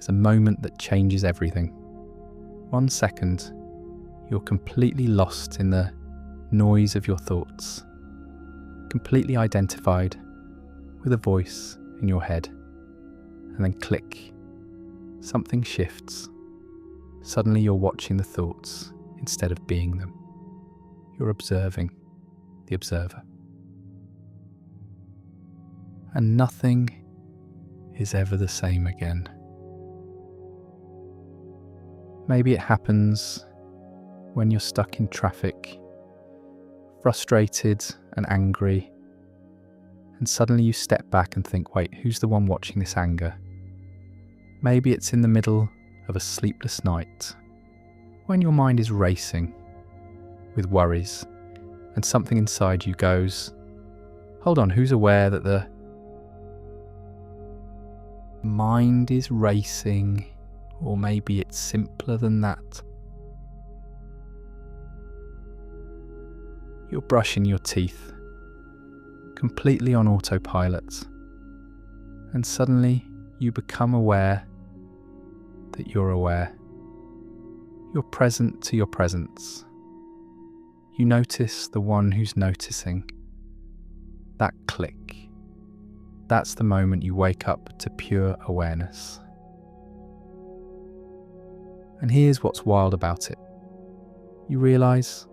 is a moment that changes everything. 1 second, you're completely lost in the noise of your thoughts, completely identified with a voice in your head, and then click, something shifts. Suddenly you're watching the thoughts instead of being them. You're observing the observer. And nothing is ever the same again. Maybe it happens when you're stuck in traffic, frustrated and angry, and suddenly you step back and think, wait, who's the one watching this anger? Maybe it's in the middle of a sleepless night, when your mind is racing with worries, and something inside you goes, hold on, who's aware that the mind is racing? Or maybe it's simpler than that. You're brushing your teeth, completely on autopilot, and suddenly you become aware that you're aware. You're present to your presence. You notice the one who's noticing. That click. That's the moment you wake up to pure awareness. And here's what's wild about it. You realise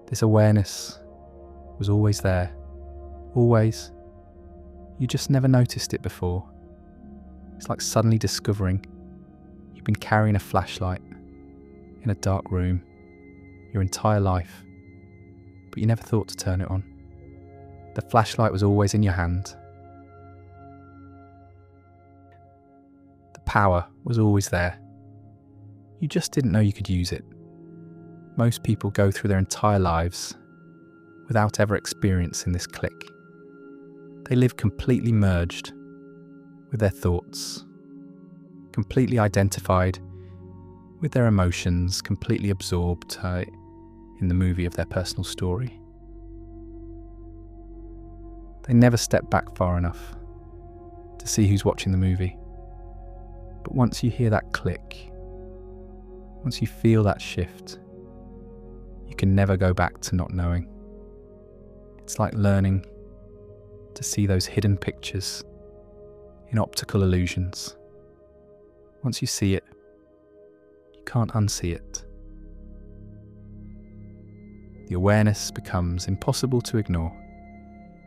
this awareness was always there. Always. You just never noticed it before. It's like suddenly discovering you've been carrying a flashlight in a dark room your entire life, but you never thought to turn it on. The flashlight was always in your hand. The power was always there. You just didn't know you could use it. Most people go through their entire lives without ever experiencing this click. They live completely merged with their thoughts, completely identified with their emotions, completely absorbed in the movie of their personal story. They never step back far enough to see who's watching the movie. But once you hear that click, once you feel that shift, you can never go back to not knowing. It's like learning to see those hidden pictures in optical illusions. Once you see it, you can't unsee it. The awareness becomes impossible to ignore.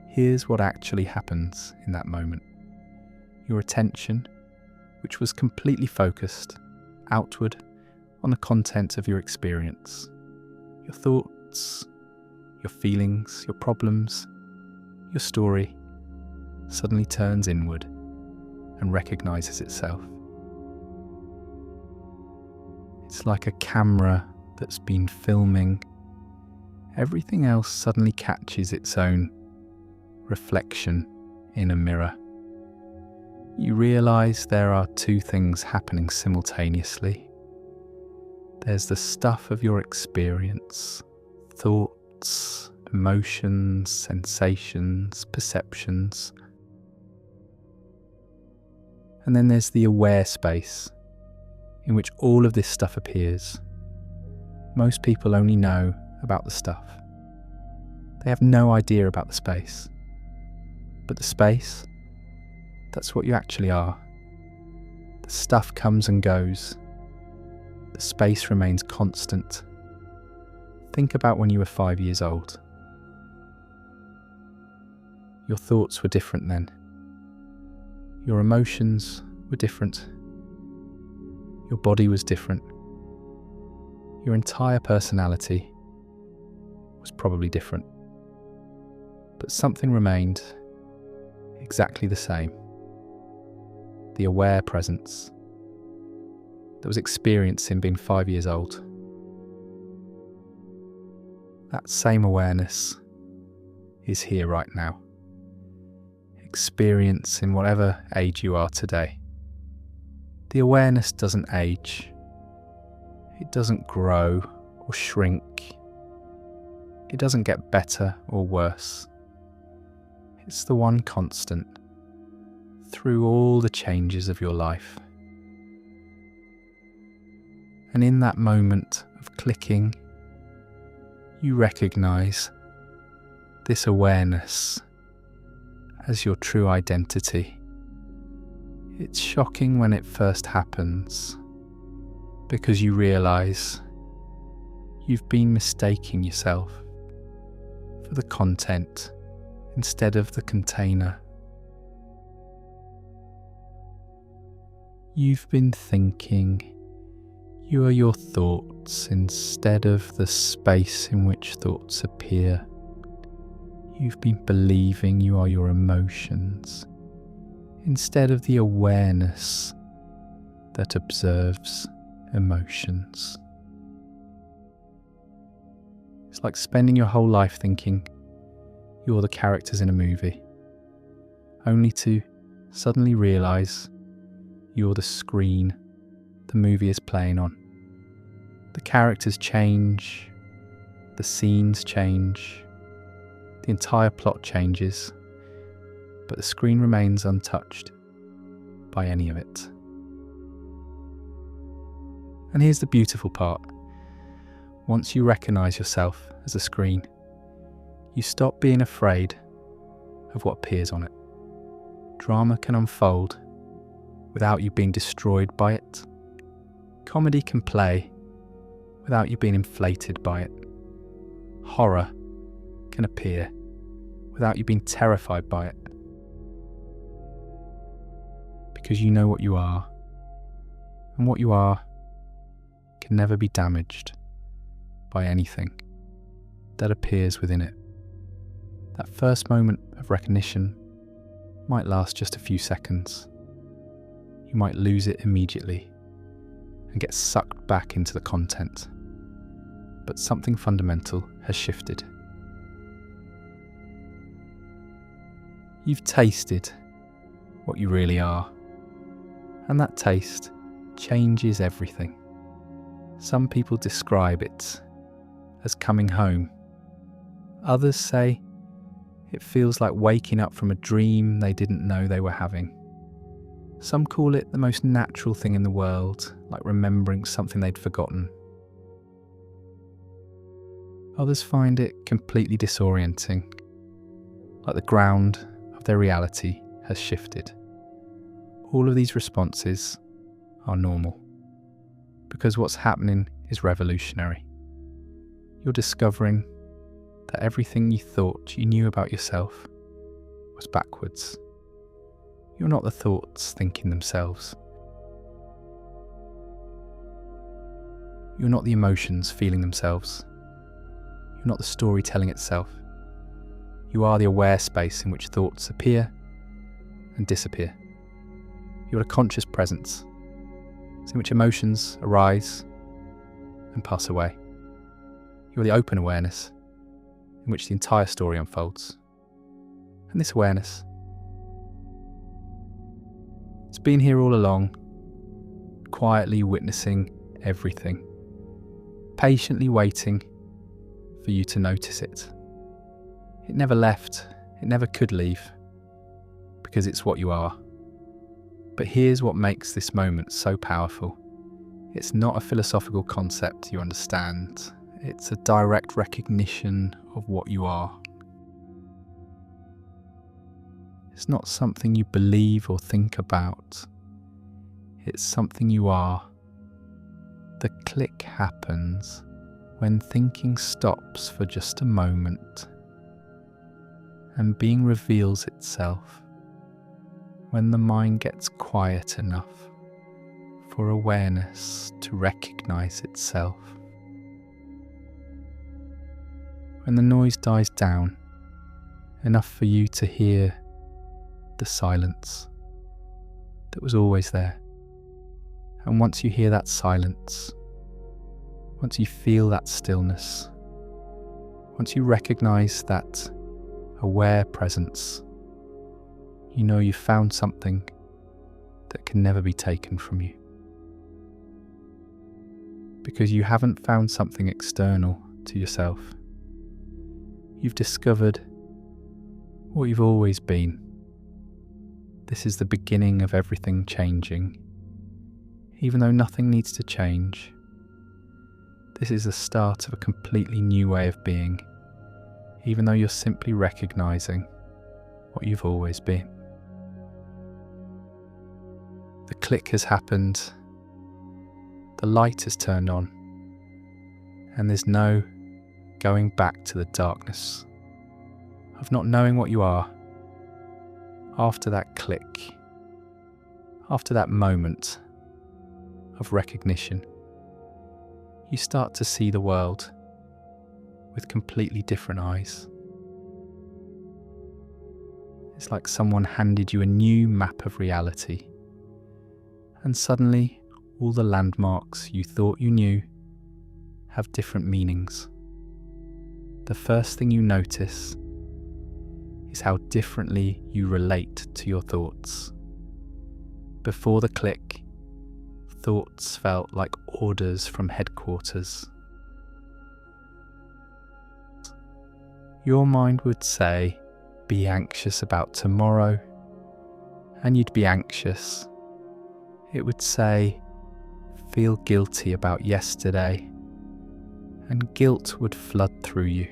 Here's what actually happens in that moment. Your attention, which was completely focused outward on the content of your experience, your thoughts, your feelings, your problems, your story, suddenly turns inward and recognizes itself. It's like a camera that's been filming. Everything else suddenly catches its own reflection in a mirror. You realize there are two things happening simultaneously. There's the stuff of your experience, thoughts, emotions, sensations, perceptions. And then there's the aware space in which all of this stuff appears. Most people only know about the stuff. They have no idea about the space. But the space, that's what you actually are. The stuff comes and goes. The space remains constant. Think about when you were 5 years old. Your thoughts were different then. Your emotions were different. Your body was different. Your entire personality was probably different. But something remained exactly the same. The aware presence that was experiencing being 5 years old. That same awareness is here right now. Experience in whatever age you are today. The awareness doesn't age. It doesn't grow or shrink. It doesn't get better or worse. It's the one constant through all the changes of your life. And in that moment of clicking, you recognize this awareness as your true identity. It's shocking when it first happens, because you realize you've been mistaking yourself for the content instead of the container. You've been thinking you are your thoughts instead of the space in which thoughts appear. You've been believing you are your emotions instead of the awareness that observes emotions. It's like spending your whole life thinking you're the characters in a movie, only to suddenly realize you're the screen the movie is playing on. The characters change, the scenes change, the entire plot changes, but the screen remains untouched by any of it. And here's the beautiful part. Once you recognize yourself as a screen, you stop being afraid of what appears on it. Drama can unfold without you being destroyed by it. Comedy can play without you being inflated by it. Horror can appear without you being terrified by it. Because you know what you are, and what you are can never be damaged by anything that appears within it. That first moment of recognition might last just a few seconds. You might lose it immediately and get sucked back into the content. But something fundamental has shifted. You've tasted what you really are, and that taste changes everything. Some people describe it as coming home. Others say it feels like waking up from a dream they didn't know they were having. Some call it the most natural thing in the world, like remembering something they'd forgotten. Others find it completely disorienting, like the ground of their reality has shifted. All of these responses are normal, because what's happening is revolutionary. You're discovering that everything you thought you knew about yourself was backwards. You're not the thoughts thinking themselves. You're not the emotions feeling themselves. You're not the story telling itself. You are the aware space in which thoughts appear and disappear. You're a conscious presence in which emotions arise and pass away. You're the open awareness in which the entire story unfolds. And this awareness, it's been here all along, quietly witnessing everything, patiently waiting for you to notice it. It never left, it never could leave, because it's what you are. But here's what makes this moment so powerful. It's not a philosophical concept you understand. It's a direct recognition of what you are. It's not something you believe or think about. It's something you are. The click happens when thinking stops for just a moment, and being reveals itself when the mind gets quiet enough for awareness to recognize itself. When the noise dies down, enough for you to hear the silence that was always there. And once you hear that silence, once you feel that stillness, once you recognize that aware presence, you know you've found something that can never be taken from you. Because you haven't found something external to yourself. You've discovered what you've always been. This is the beginning of everything changing. Even though nothing needs to change, This is the start of a completely new way of being, even though you're simply recognizing what you've always been. The click has happened, the light has turned on, and there's no going back to the darkness of not knowing what you are. After that click, after that moment of recognition, you start to see the world with completely different eyes. It's like someone handed you a new map of reality, and suddenly all the landmarks you thought you knew have different meanings. The first thing you notice is how differently you relate to your thoughts. Before the click, thoughts felt like orders from headquarters. Your mind would say, be anxious about tomorrow, and you'd be anxious. It would say, feel guilty about yesterday, and guilt would flood through you.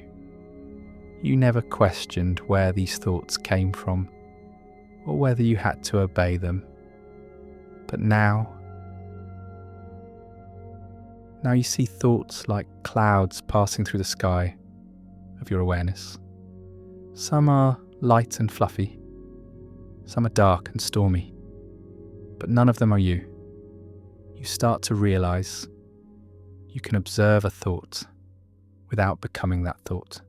You never questioned where these thoughts came from, or whether you had to obey them. But now you see thoughts like clouds passing through the sky of your awareness. Some are light and fluffy, some are dark and stormy, but none of them are you. You start to realize you can observe a thought without becoming that thought.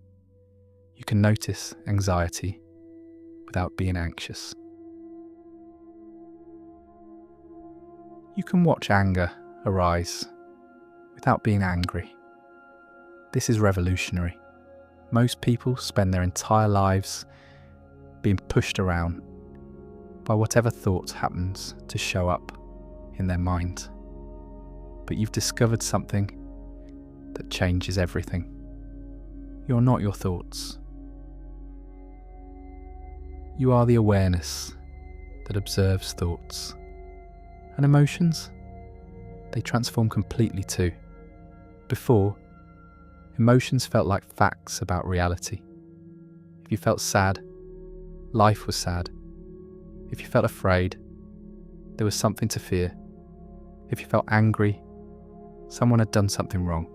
You can notice anxiety without being anxious. You can watch anger arise without being angry. This is revolutionary. Most people spend their entire lives being pushed around by whatever thought happens to show up in their mind. But you've discovered something that changes everything. You're not your thoughts. You are the awareness that observes thoughts. And emotions, they transform completely too. Before, emotions felt like facts about reality. If you felt sad, life was sad. If you felt afraid, there was something to fear. If you felt angry, someone had done something wrong.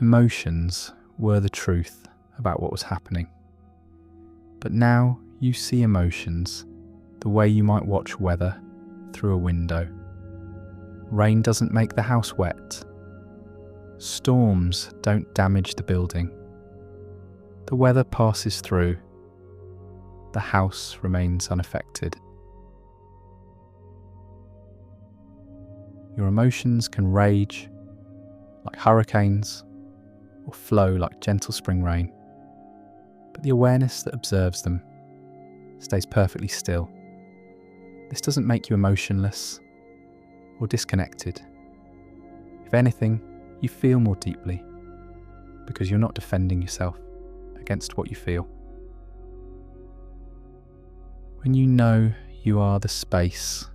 Emotions were the truth about what was happening. But now you see emotions the way you might watch weather through a window. Rain doesn't make the house wet. Storms don't damage the building. The weather passes through. The house remains unaffected. Your emotions can rage like hurricanes or flow like gentle spring rain, but the awareness that observes them stays perfectly still. This doesn't make you emotionless or disconnected. If anything, you feel more deeply because you're not defending yourself against what you feel. When you know you are the space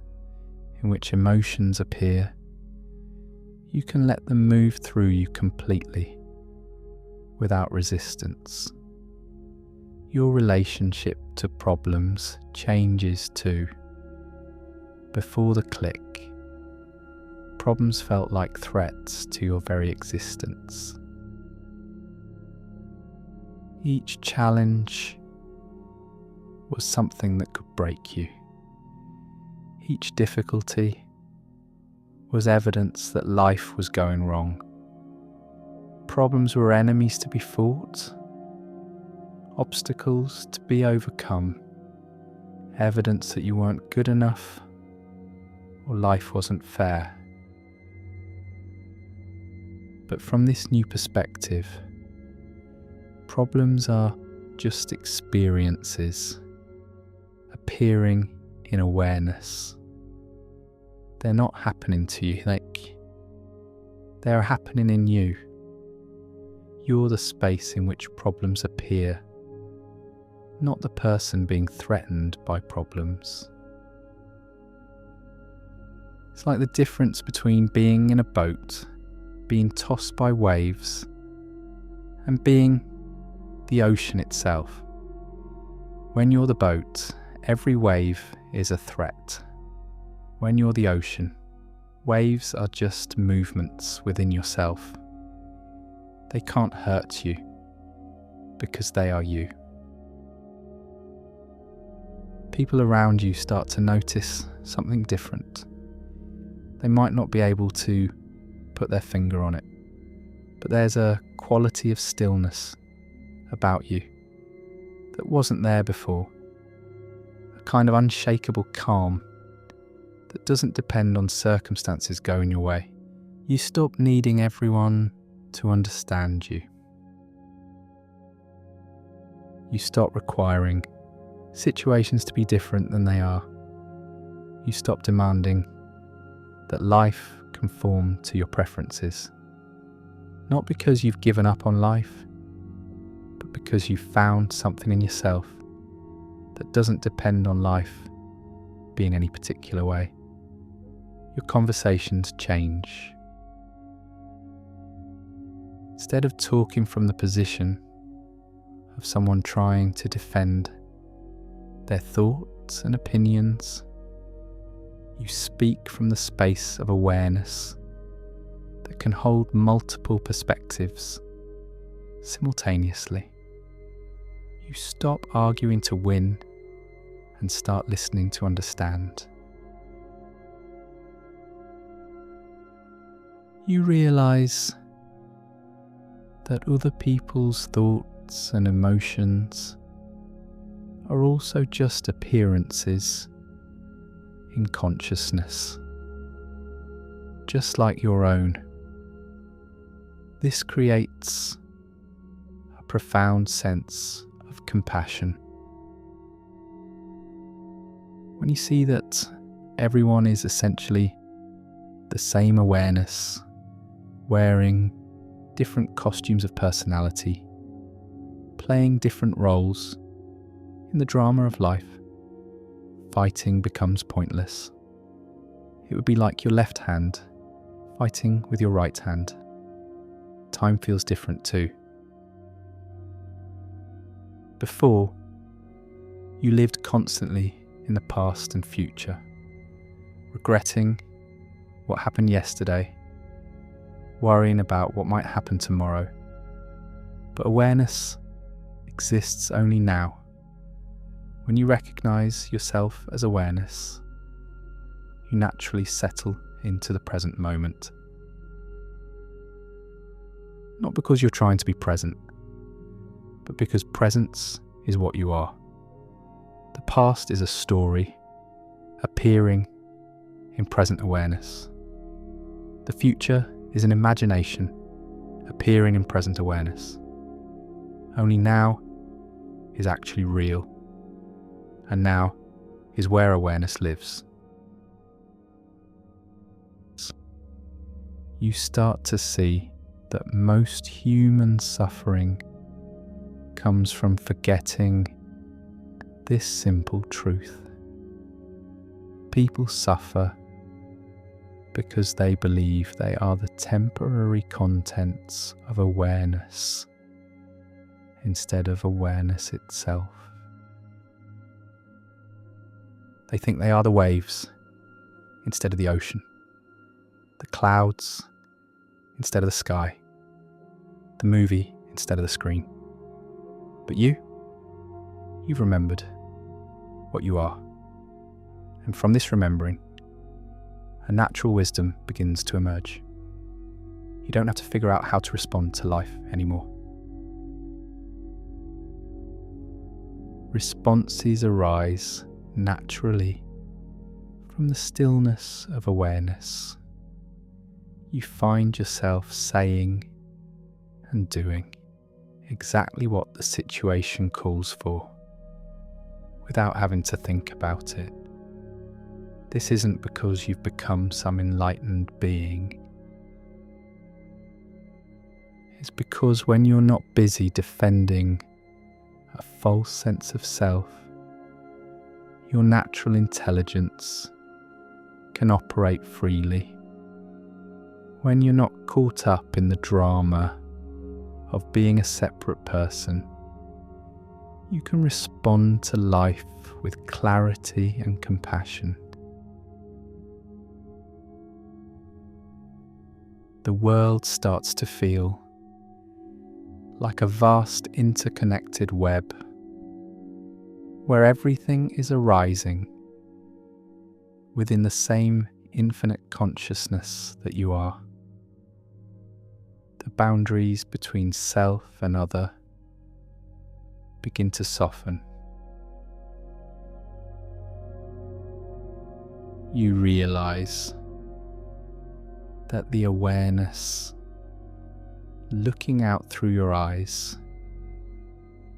in which emotions appear, you can let them move through you completely without resistance. Your relationship to problems changes too. Before the click, problems felt like threats to your very existence. Each challenge was something that could break you. Each difficulty was evidence that life was going wrong. Problems were enemies to be fought, obstacles to be overcome, evidence that you weren't good enough or life wasn't fair. But from this new perspective, problems are just experiences appearing in awareness. They're not happening to you, they're happening in you. You're the space in which problems appear, not the person being threatened by problems. It's like the difference between being in a boat, being tossed by waves, and being the ocean itself. When you're the boat, every wave is a threat. When you're the ocean, waves are just movements within yourself. They can't hurt you because they are you. People around you start to notice something different. They might not be able to put their finger on it, but there's a quality of stillness about you that wasn't there before. A kind of unshakable calm that doesn't depend on circumstances going your way. You stop needing everyone to understand you. You stop requiring situations to be different than they are. You stop demanding that life conform to your preferences. Not because you've given up on life, but because you've found something in yourself that doesn't depend on life being any particular way. Your conversations change. Instead of talking from the position of someone trying to defend their thoughts and opinions, you speak from the space of awareness that can hold multiple perspectives simultaneously. You stop arguing to win and start listening to understand. You realize that other people's thoughts and emotions are also just appearances in consciousness, just like your own. This creates a profound sense of compassion. When you see that everyone is essentially the same awareness, wearing different costumes of personality, playing different roles in the drama of life, fighting becomes pointless. It would be like your left hand fighting with your right hand. Time feels different too. Before, you lived constantly in the past and future, regretting what happened yesterday, worrying about what might happen tomorrow. But awareness exists only now. When you recognize yourself as awareness, you naturally settle into the present moment. Not because you're trying to be present, but because presence is what you are. The past is a story appearing in present awareness. The future is an imagination appearing in present awareness. Only now is actually real, and now is where awareness lives. You start to see that most human suffering comes from forgetting this simple truth. People suffer because they believe they are the temporary contents of awareness instead of awareness itself. They think they are the waves instead of the ocean, the clouds instead of the sky, the movie instead of the screen. But you've remembered what you are. And from this remembering, a natural wisdom begins to emerge. You don't have to figure out how to respond to life anymore. Responses arise naturally from the stillness of awareness. You find yourself saying and doing exactly what the situation calls for, without having to think about it. This isn't because you've become some enlightened being. It's because when you're not busy defending a false sense of self, your natural intelligence can operate freely, when you're not caught up in the drama of being a separate person, you can respond to life with clarity and compassion. The world starts to feel like a vast interconnected web where everything is arising within the same infinite consciousness that you are. The boundaries between self and other begin to soften. You realize that the awareness looking out through your eyes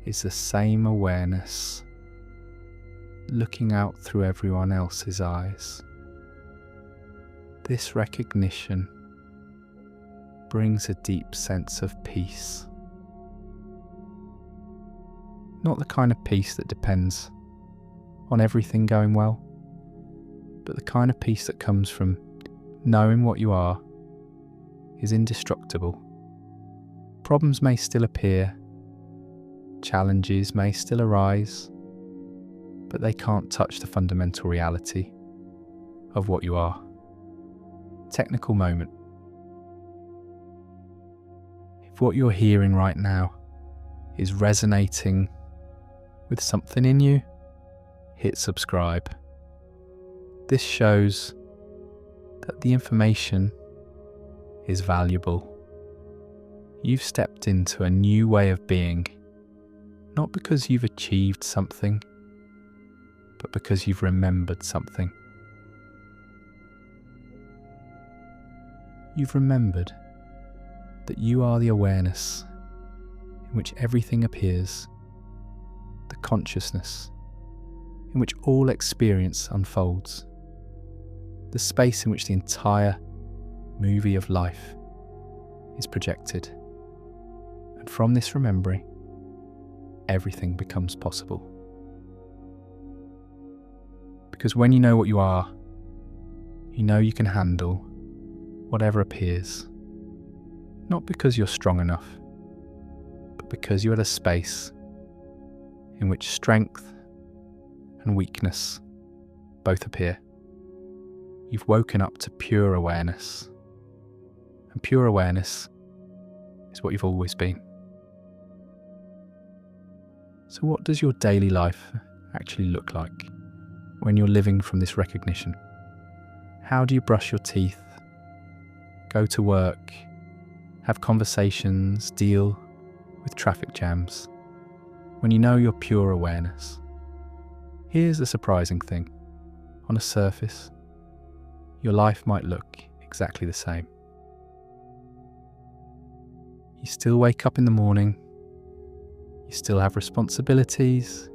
is the same awareness looking out through everyone else's eyes. This recognition brings a deep sense of peace. Not the kind of peace that depends on everything going well, but the kind of peace that comes from knowing what you are is indestructible. Problems may still appear, challenges may still arise, but they can't touch the fundamental reality of what you are. Technical moment. If what you're hearing right now is resonating with something in you, hit subscribe. This shows that the information is valuable. You've stepped into a new way of being, not because you've achieved something, but because you've remembered something. You've remembered that you are the awareness in which everything appears, the consciousness in which all experience unfolds, the space in which the entire movie of life is projected. And from this remembering, everything becomes possible. Because when you know what you are, you know you can handle whatever appears, not because you're strong enough, but because you're at a space in which strength and weakness both appear. You've woken up to pure awareness, and pure awareness is what you've always been. So what does your daily life actually look like when you're living from this recognition? How do you brush your teeth, go to work, have conversations, deal with traffic jams, when you know your pure awareness? Here's the surprising thing. On a surface, your life might look exactly the same. You still wake up in the morning, you still have responsibilities,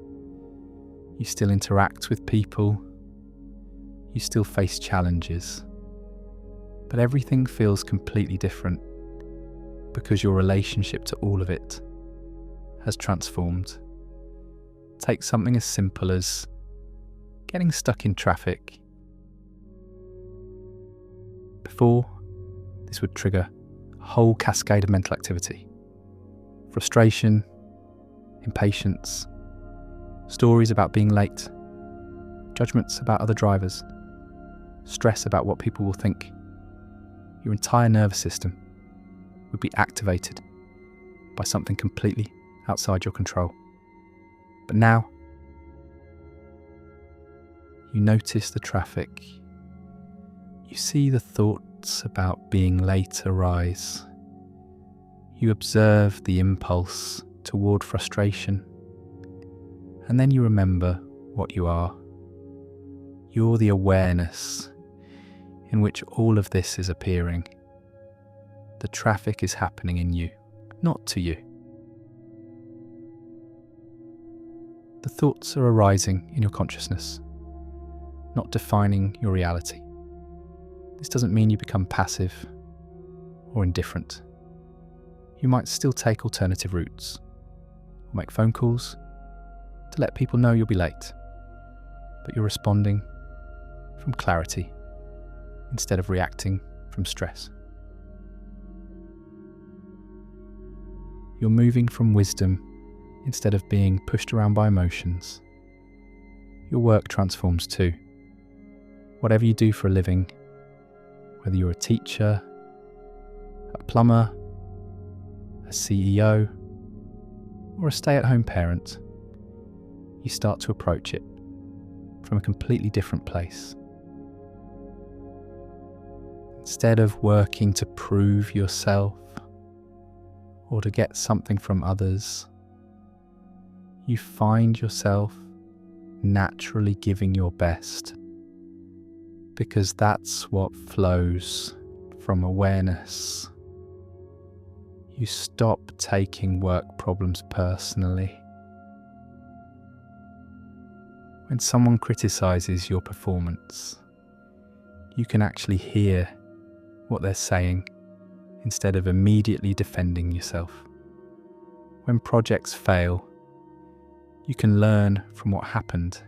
you still interact with people, you still face challenges, but everything feels completely different because your relationship to all of it has transformed. Take something as simple as getting stuck in traffic. Before, this would trigger a whole cascade of mental activity. Frustration, impatience, stories about being late, judgments about other drivers, stress about what people will think. Your entire nervous system would be activated by something completely outside your control. But now, you notice the traffic. You see the thoughts about being late arise. You observe the impulse toward frustration. And then you remember what you are. You're the awareness in which all of this is appearing. The traffic is happening in you, not to you. The thoughts are arising in your consciousness, not defining your reality. This doesn't mean you become passive or indifferent. You might still take alternative routes, or make phone calls to let people know you'll be late, but you're responding from clarity instead of reacting from stress. You're moving from wisdom instead of being pushed around by emotions. Your work transforms too. Whatever you do for a living, whether you're a teacher, a plumber, a CEO, or a stay-at-home parent, you start to approach it from a completely different place. Instead of working to prove yourself or to get something from others, you find yourself naturally giving your best, because that's what flows from awareness. You stop taking work problems personally. When someone criticizes your performance, you can actually hear what they're saying instead of immediately defending yourself. When projects fail, you can learn from what happened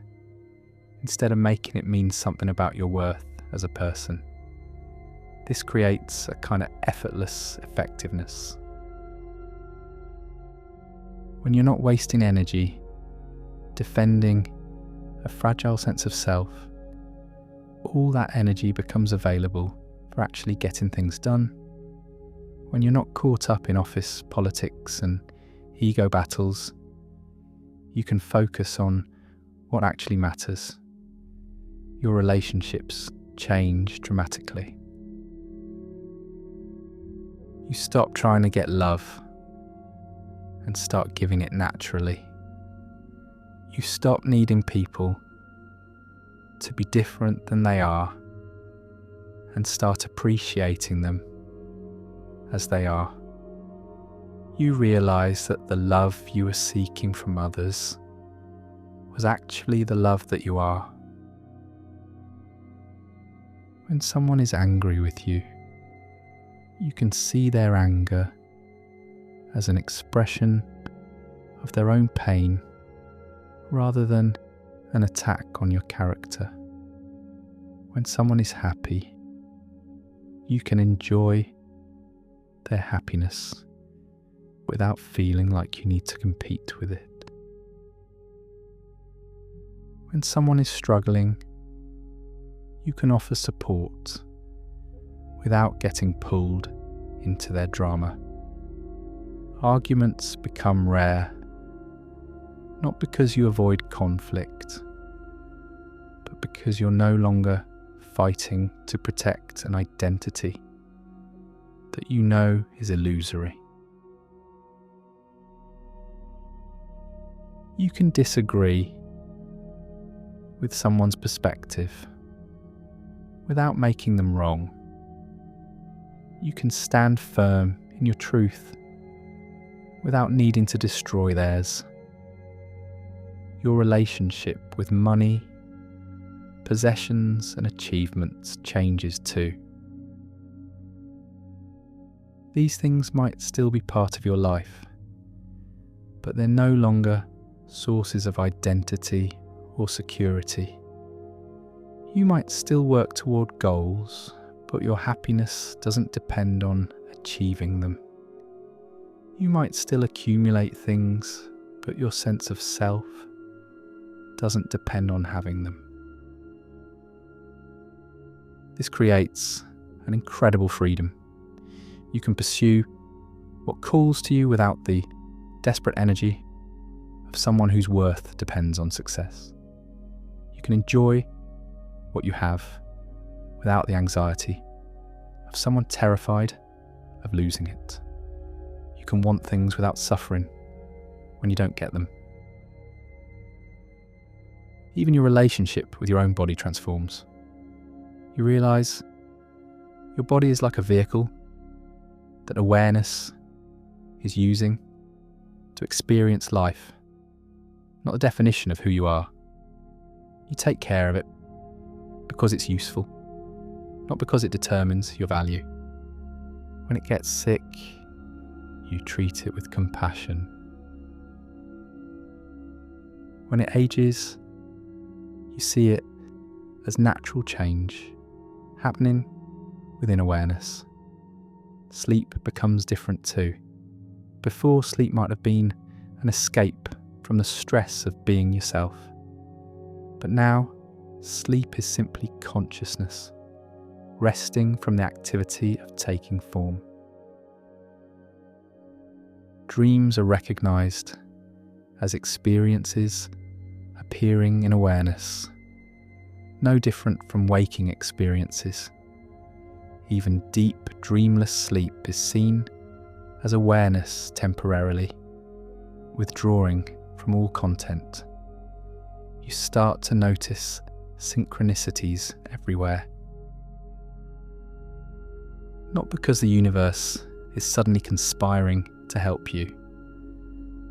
instead of making it mean something about your worth as a person. This creates a kind of effortless effectiveness. When you're not wasting energy defending a fragile sense of self, all that energy becomes available for actually getting things done. When you're not caught up in office politics and ego battles, you can focus on what actually matters. Your relationships change dramatically. You stop trying to get love and start giving it naturally. You stop needing people to be different than they are and start appreciating them as they are. You realize that the love you were seeking from others was actually the love that you are. When someone is angry with you, you can see their anger as an expression of their own pain rather than an attack on your character. When someone is happy, you can enjoy their happiness without feeling like you need to compete with it. When someone is struggling, you can offer support without getting pulled into their drama. Arguments become rare, not because you avoid conflict, but because you're no longer fighting to protect an identity that you know is illusory. You can disagree with someone's perspective without making them wrong. You can stand firm in your truth without needing to destroy theirs. Your relationship with money, possessions, and achievements changes too. These things might still be part of your life, but they're no longer sources of identity or security. You might still work toward goals, but your happiness doesn't depend on achieving them. You might still accumulate things, but your sense of self doesn't depend on having them. This creates an incredible freedom. You can pursue what calls to you without the desperate energy of someone whose worth depends on success. You can enjoy what you have without the anxiety of someone terrified of losing it. You can want things without suffering when you don't get them. Even your relationship with your own body transforms. You realize your body is like a vehicle that awareness is using to experience life, not the definition of who you are. You take care of it because it's useful, not because it determines your value. When it gets sick, you treat it with compassion. When it ages, you see it as natural change happening within awareness, sleep becomes different too. Before, sleep might have been an escape from the stress of being yourself. But now, sleep is simply consciousness, resting from the activity of taking form. Dreams are recognized as experiences appearing in awareness, no different from waking experiences. Even deep, dreamless sleep is seen as awareness temporarily, withdrawing from all content. You start to notice synchronicities everywhere. Not because the universe is suddenly conspiring to help you,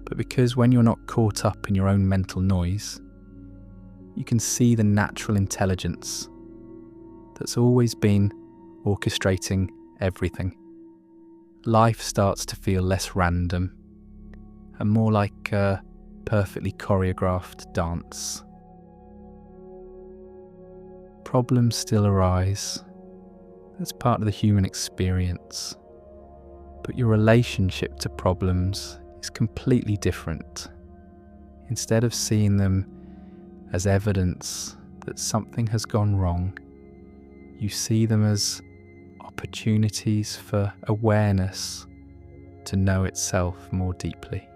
but because when you're not caught up in your own mental noise, you can see the natural intelligence that's always been orchestrating everything. Life starts to feel less random and more like a perfectly choreographed dance. Problems still arise. That's part of the human experience. But your relationship to problems is completely different. Instead of seeing them as evidence that something has gone wrong, you see them as opportunities for awareness to know itself more deeply.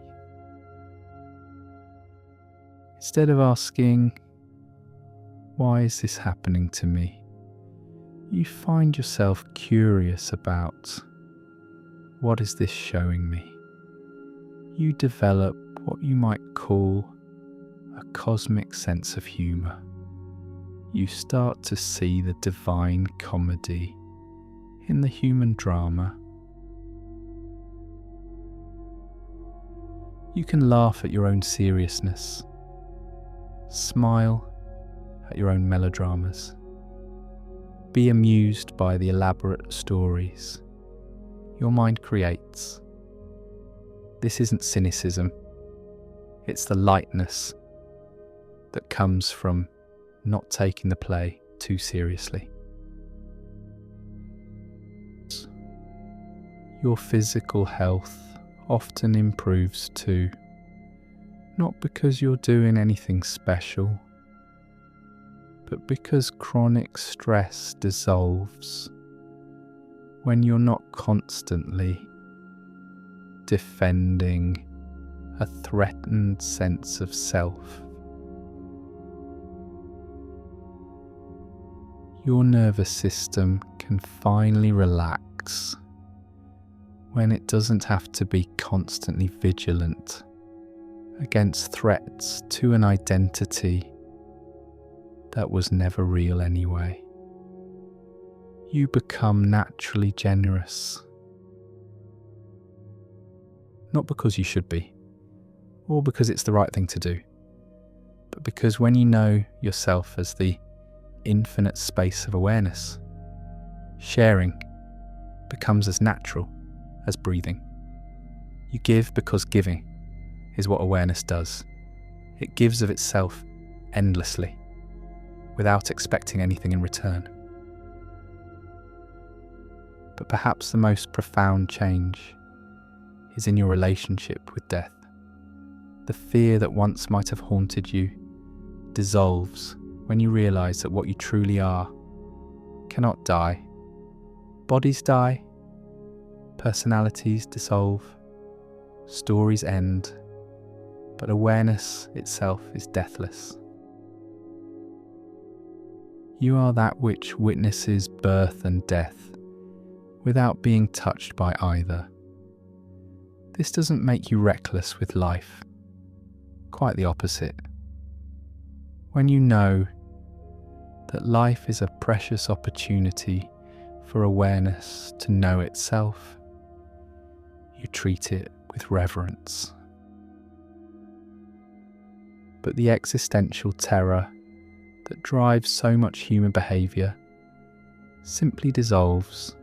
Instead of asking, "Why is this happening to me?" you find yourself curious about, "What is this showing me?" You develop what you might call a cosmic sense of humour. You start to see the divine comedy in the human drama. You can laugh at your own seriousness, smile at your own melodramas, be amused by the elaborate stories your mind creates. This isn't cynicism, it's the lightness that comes from not taking the play too seriously. Your physical health often improves too, not because you're doing anything special, but because chronic stress dissolves when you're not constantly defending a threatened sense of self. Your nervous system can finally relax when it doesn't have to be constantly vigilant against threats to an identity that was never real anyway. You become naturally generous, not because you should be, or because it's the right thing to do, but because when you know yourself as the infinite space of awareness, sharing becomes as natural as breathing. You give because giving is what awareness does. It gives of itself endlessly, without expecting anything in return. But perhaps the most profound change is in your relationship with death. The fear that once might have haunted you dissolves when you realize that what you truly are cannot die. Bodies die, personalities dissolve, stories end, but awareness itself is deathless. You are that which witnesses birth and death without being touched by either. This doesn't make you reckless with life. Quite the opposite. When you know that life is a precious opportunity for awareness to know itself, you treat it with reverence. But the existential terror that drives so much human behaviour simply dissolves.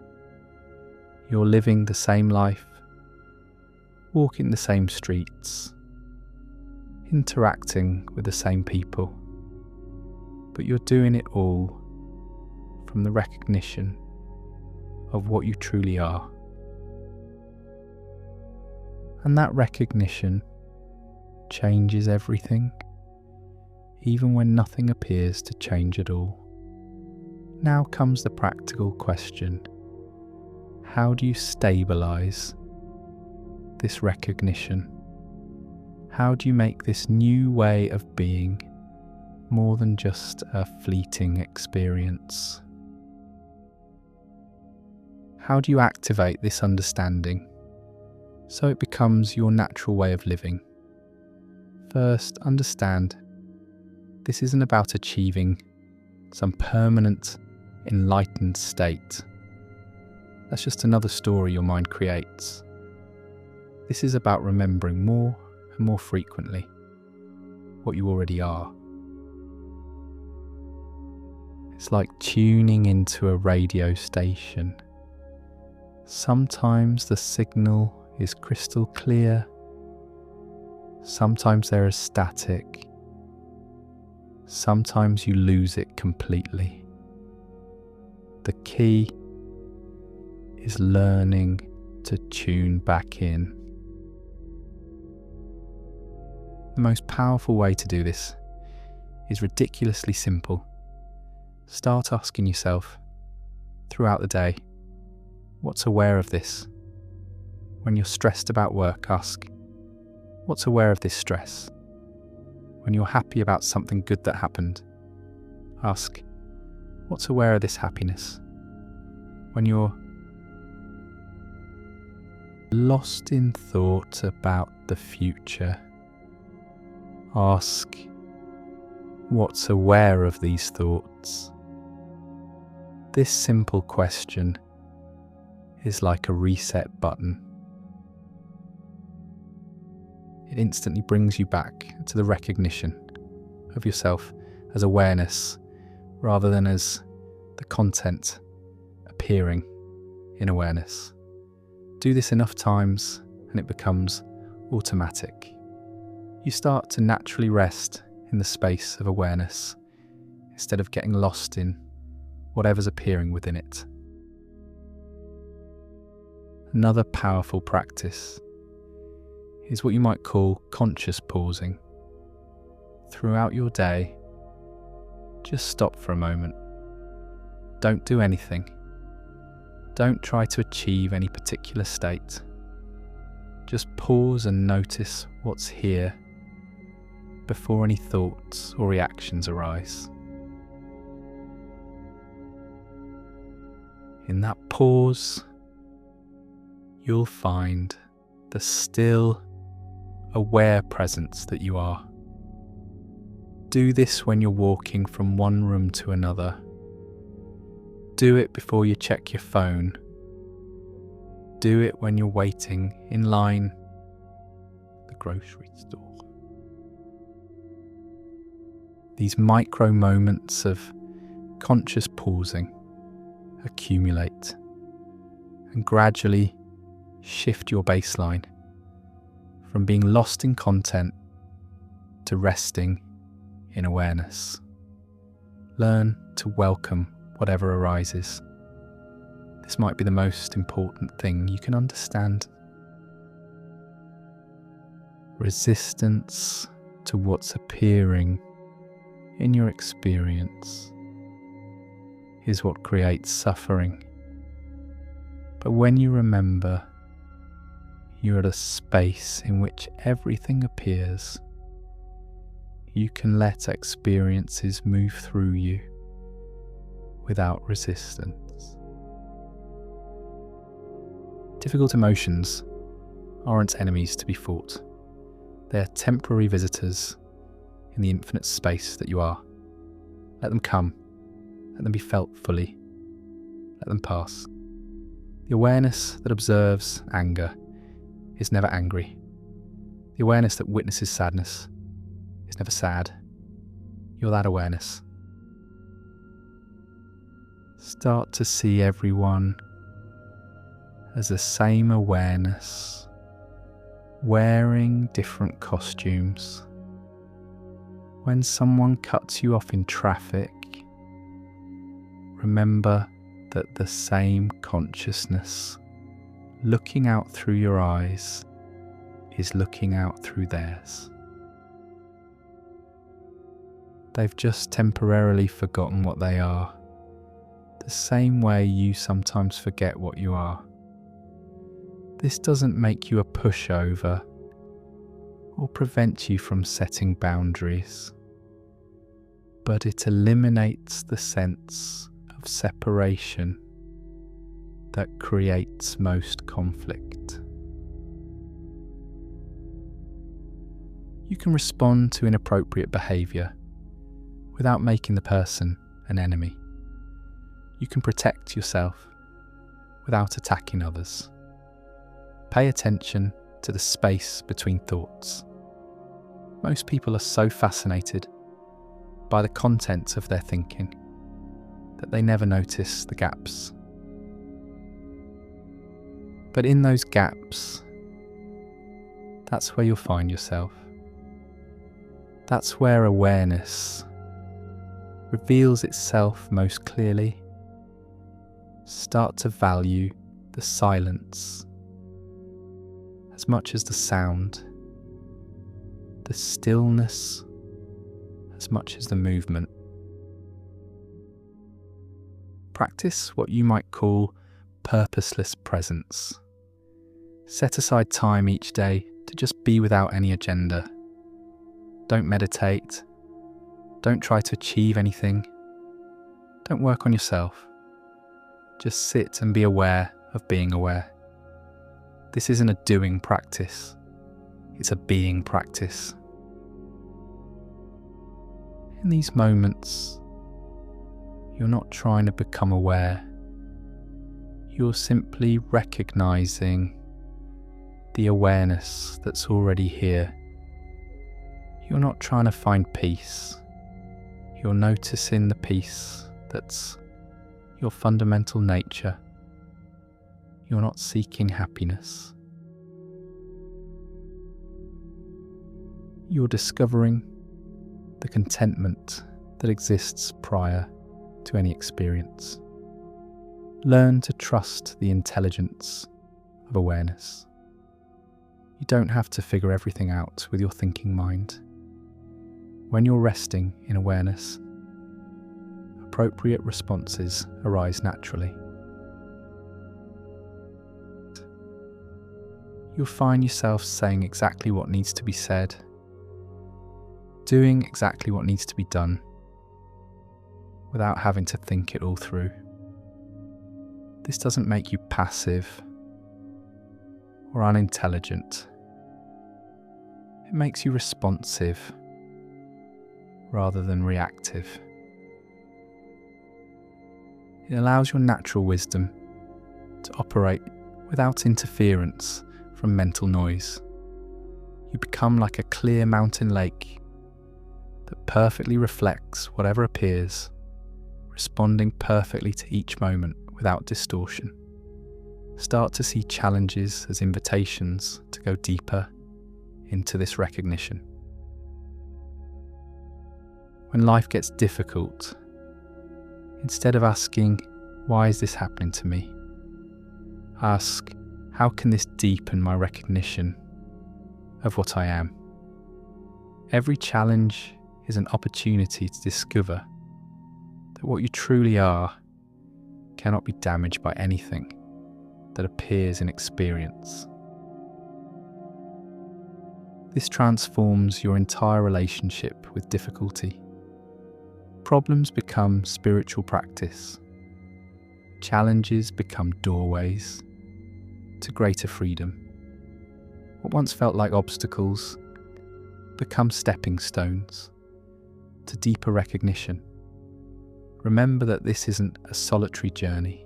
You're living the same life, walking the same streets, interacting with the same people, but you're doing it all from the recognition of what you truly are. And that recognition changes everything, even when nothing appears to change at all. Now comes the practical question: how do you stabilize this recognition? How do you make this new way of being more than just a fleeting experience? How do you activate this understanding so it becomes your natural way of living? First, understand this isn't about achieving some permanent, enlightened state. That's just another story your mind creates. This is about remembering more and more frequently what you already are. It's like tuning into a radio station. Sometimes the signal is crystal clear, sometimes there is static, sometimes you lose it completely. The key is learning to tune back in. The most powerful way to do this is ridiculously simple. Start asking yourself throughout the day, what's aware of this? When you're stressed about work, ask, what's aware of this stress? When you're happy about something good that happened, ask, what's aware of this happiness? When you're lost in thought about the future, ask, what's aware of these thoughts? This simple question is like a reset button. It instantly brings you back to the recognition of yourself as awareness rather than as the content appearing in awareness. Do this enough times and it becomes automatic. You start to naturally rest in the space of awareness instead of getting lost in whatever's appearing within it. Another powerful practice is what you might call conscious pausing. Throughout your day, just stop for a moment. Don't do anything. Don't try to achieve any particular state. Just pause and notice what's here before any thoughts or reactions arise. In that pause, you'll find the still, aware presence that you are. Do this when you're walking from one room to another. Do it before you check your phone. Do it when you're waiting in line at the grocery store. These micro moments of conscious pausing accumulate and gradually shift your baseline from being lost in content to resting in awareness. Learn to welcome whatever arises. This might be the most important thing you can understand. Resistance to what's appearing in your experience is what creates suffering. But when you remember you're at a space in which everything appears, you can let experiences move through you without resistance. Difficult emotions aren't enemies to be fought. They are temporary visitors in the infinite space that you are. Let them come. Let them be felt fully. Let them pass. The awareness that observes anger is never angry. The awareness that witnesses sadness is never sad. You're that awareness. Start to see everyone as the same awareness, wearing different costumes. When someone cuts you off in traffic, remember that the same consciousness looking out through your eyes is looking out through theirs. They've just temporarily forgotten what they are, the same way you sometimes forget what you are. This doesn't make you a pushover or prevent you from setting boundaries, but it eliminates the sense of separation that creates most conflict. You can respond to inappropriate behaviour without making the person an enemy. You can protect yourself without attacking others. Pay attention to the space between thoughts. Most people are so fascinated by the content of their thinking that they never notice the gaps. But in those gaps, that's where you'll find yourself. That's where awareness reveals itself most clearly. Start to value the silence as much as the sound, the stillness as much as the movement. Practice what you might call purposeless presence. Set aside time each day to just be without any agenda. Don't meditate. Don't try to achieve anything. Don't work on yourself. Just sit and be aware of being aware. This isn't a doing practice. It's a being practice. In these moments, you're not trying to become aware. You're simply recognizing the awareness that's already here. You're not trying to find peace. You're noticing the peace that's your fundamental nature. You're not seeking happiness. You're discovering the contentment that exists prior to any experience. Learn to trust the intelligence of awareness. You don't have to figure everything out with your thinking mind. When you're resting in awareness, appropriate responses arise naturally. You'll find yourself saying exactly what needs to be said, doing exactly what needs to be done, without having to think it all through. This doesn't make you passive or unintelligent. It makes you responsive rather than reactive. It allows your natural wisdom to operate without interference from mental noise. You become like a clear mountain lake that perfectly reflects whatever appears, responding perfectly to each moment without distortion. Start to see challenges as invitations to go deeper into this recognition. When life gets difficult, instead of asking, "Why is this happening to me?" ask, "How can this deepen my recognition of what I am?" Every challenge is an opportunity to discover that what you truly are cannot be damaged by anything that appears in experience. This transforms your entire relationship with difficulty. Problems become spiritual practice. Challenges become doorways to greater freedom. What once felt like obstacles become stepping stones to deeper recognition. Remember that this isn't a solitary journey.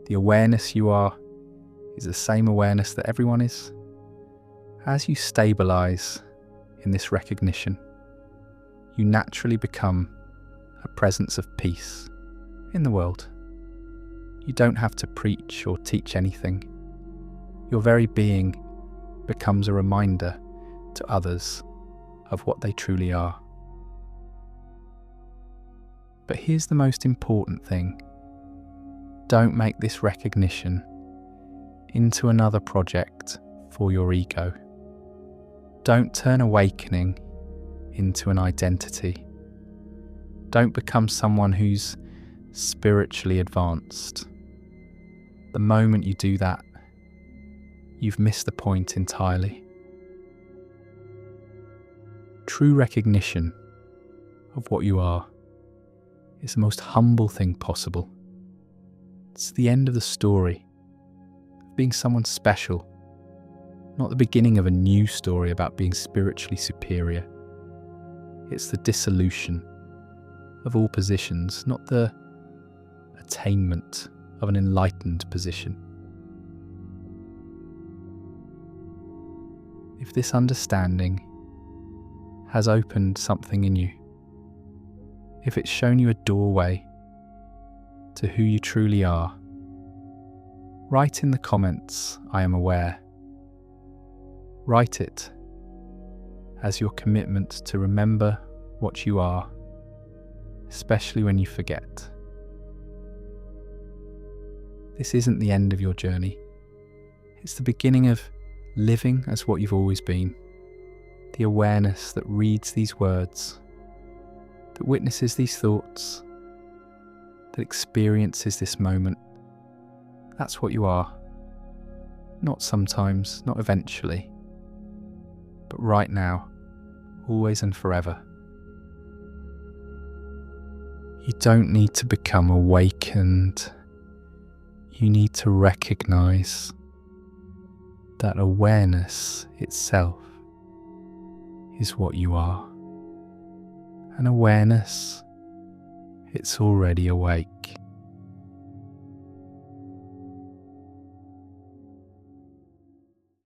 The awareness you are is the same awareness that everyone is. As you stabilize in this recognition, you naturally become a presence of peace in the world. You don't have to preach or teach anything. Your very being becomes a reminder to others of what they truly are. But here's the most important thing. Don't make this recognition into another project for your ego. Don't turn awakening into an identity. Don't become someone who's spiritually advanced. The moment you do that, you've missed the point entirely. True recognition of what you are is the most humble thing possible. It's the end of the story of being someone special, not the beginning of a new story about being spiritually superior. It's the dissolution of all positions, not the attainment of an enlightened position. If this understanding has opened something in you, if it's shown you a doorway to who you truly are, write in the comments, "I am aware." Write it as your commitment to remember what you are, especially when you forget. This isn't the end of your journey. It's the beginning of living as what you've always been. The awareness that reads these words, that witnesses these thoughts, that experiences this moment. That's what you are. Not sometimes, not eventually, but right now, always and forever. You don't need to become awakened. You need to recognize that awareness itself is what you are. An awareness, it's already awake.